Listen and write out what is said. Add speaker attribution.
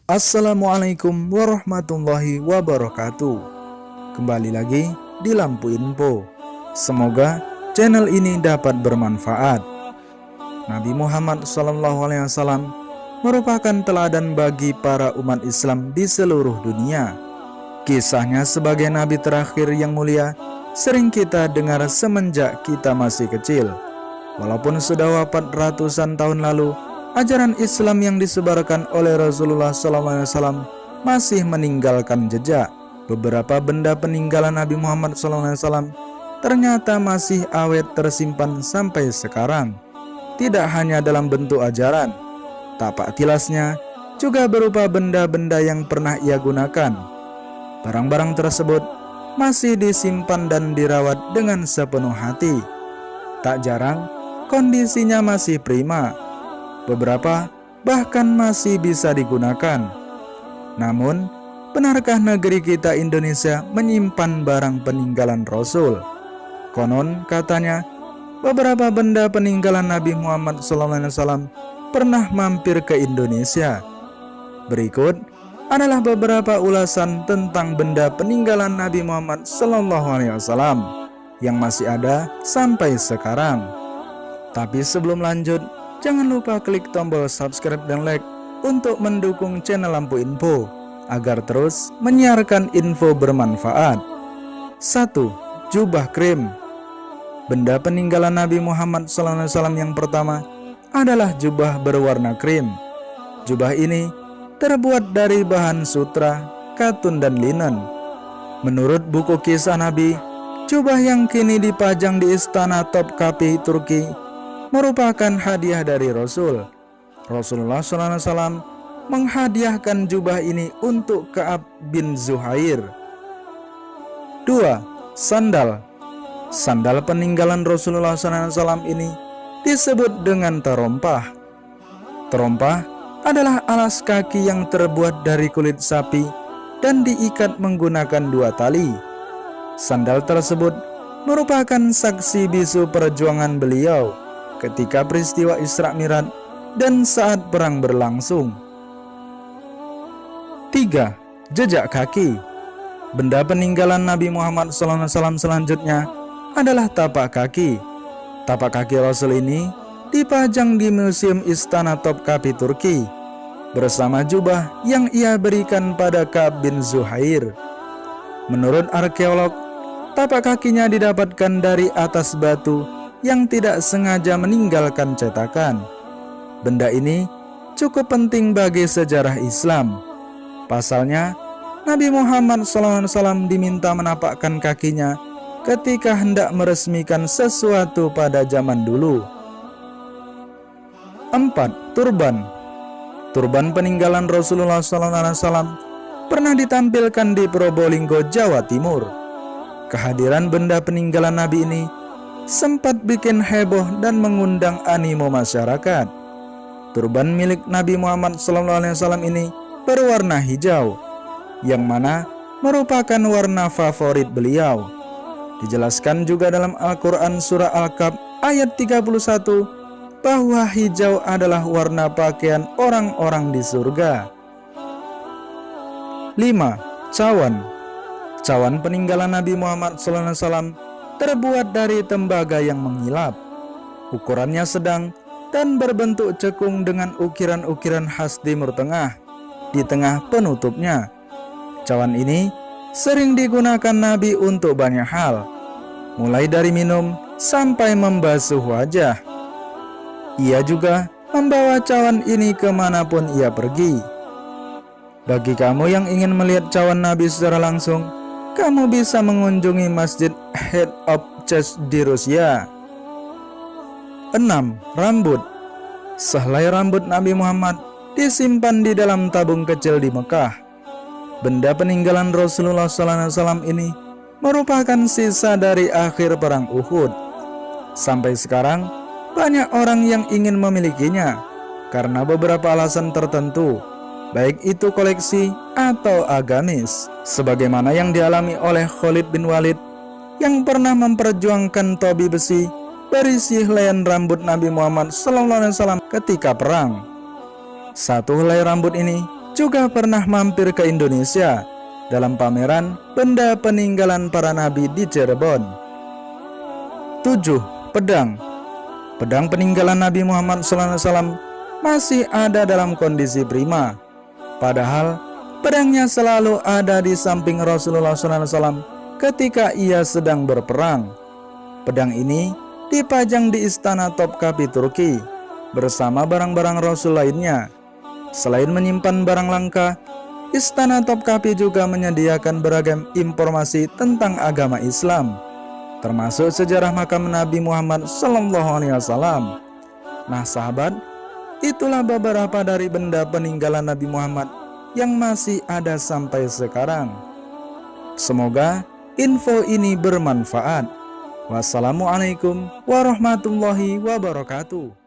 Speaker 1: Assalamualaikum warahmatullahi wabarakatuh. Kembali lagi di Lampu Info. Semoga channel ini dapat bermanfaat. Nabi Muhammad SAW merupakan teladan bagi para umat Islam di seluruh dunia. Kisahnya sebagai nabi terakhir yang mulia sering kita dengar semenjak kita masih kecil. Walaupun sudah wafat ratusan tahun lalu, ajaran Islam yang disebarkan oleh Rasulullah SAW masih meninggalkan jejak. Beberapa benda peninggalan Nabi Muhammad SAW ternyata masih awet tersimpan sampai sekarang. Tidak hanya dalam bentuk ajaran, tapak tilasnya juga berupa benda-benda yang pernah ia gunakan. Barang-barang tersebut masih disimpan dan dirawat dengan sepenuh hati. Tak jarang kondisinya masih prima. Beberapa bahkan masih bisa digunakan. Namun, benarkah negeri kita Indonesia menyimpan barang peninggalan Rasul? Konon katanya, beberapa benda peninggalan Nabi Muhammad SAW pernah mampir ke Indonesia. Berikut adalah beberapa ulasan tentang benda peninggalan Nabi Muhammad SAW yang masih ada sampai sekarang. Tapi sebelum lanjut, jangan lupa klik tombol subscribe dan like untuk mendukung channel Lampu Info agar terus menyiarkan info bermanfaat. 1. Jubah krim. Benda peninggalan Nabi Muhammad SAW yang pertama adalah jubah berwarna krim. Jubah ini terbuat dari bahan sutra, katun dan linen. Menurut buku kisah Nabi, jubah yang kini dipajang di istana Topkapi Turki merupakan hadiah dari Rasul. Rasulullah SAW menghadiahkan jubah ini untuk Ka'ab bin Zuhair. 2. Sandal. Sandal peninggalan Rasulullah SAW ini disebut dengan terompah. Terompah adalah alas kaki yang terbuat dari kulit sapi dan diikat menggunakan 2 tali. Sandal tersebut merupakan saksi bisu perjuangan beliau ketika peristiwa Isra Mi'raj dan saat perang berlangsung. 3. Jejak kaki. Benda peninggalan Nabi Muhammad SAW selanjutnya adalah tapak kaki. Tapak kaki Rasul ini dipajang di Museum Istana Topkapi Turki bersama jubah yang ia berikan pada Ka'ab bin Zuhair. Menurut arkeolog, tapak kakinya didapatkan dari atas batu yang tidak sengaja meninggalkan cetakan. Benda ini cukup penting bagi sejarah Islam. Pasalnya, Nabi Muhammad SAW diminta menapakkan kakinya ketika hendak meresmikan sesuatu pada zaman dulu. 4. Turban. Turban peninggalan Rasulullah SAW pernah ditampilkan di Probolinggo, Jawa Timur. Kehadiran benda peninggalan Nabi ini sempat bikin heboh dan mengundang animo masyarakat. Turban milik Nabi Muhammad SAW ini berwarna hijau, yang mana merupakan warna favorit beliau. Dijelaskan juga dalam Al-Quran surah Al-Kahf ayat 31 bahwa hijau adalah warna pakaian orang-orang di surga. 5. Cawan. Cawan peninggalan Nabi Muhammad SAW terbuat dari tembaga yang mengilap. Ukurannya sedang dan berbentuk cekung dengan ukiran-ukiran khas Timur Tengah di tengah penutupnya. Cawan ini sering digunakan Nabi untuk banyak hal, mulai dari minum sampai membasuh wajah. Ia juga membawa cawan ini kemanapun ia pergi. Bagi kamu yang ingin melihat cawan Nabi secara langsung, kamu bisa mengunjungi Masjid Head of Church di Rusia. 6. Rambut. Sehelai rambut Nabi Muhammad disimpan di dalam tabung kecil di Mekah. Benda peninggalan Rasulullah SAW ini merupakan sisa dari akhir perang Uhud. Sampai sekarang, banyak orang yang ingin memilikinya karena beberapa alasan tertentu, baik itu koleksi atau agamis, sebagaimana yang dialami oleh Khalid bin Walid yang pernah memperjuangkan topi besi berisi helaian rambut Nabi Muhammad SAW ketika perang. Satu helai rambut ini juga pernah mampir ke Indonesia dalam pameran benda peninggalan para nabi di Cirebon. 7. Pedang. Pedang peninggalan Nabi Muhammad SAW masih ada dalam kondisi prima. Padahal pedangnya selalu ada di samping Rasulullah SAW ketika ia sedang berperang. Pedang ini dipajang di Istana Topkapi Turki bersama barang-barang Rasul lainnya. Selain menyimpan barang langka, Istana Topkapi juga menyediakan beragam informasi tentang agama Islam, termasuk sejarah makam Nabi Muhammad SAW. Nah sahabat, itulah beberapa dari benda peninggalan Nabi Muhammad yang masih ada sampai sekarang. Semoga info ini bermanfaat. Wassalamualaikum warahmatullahi wabarakatuh.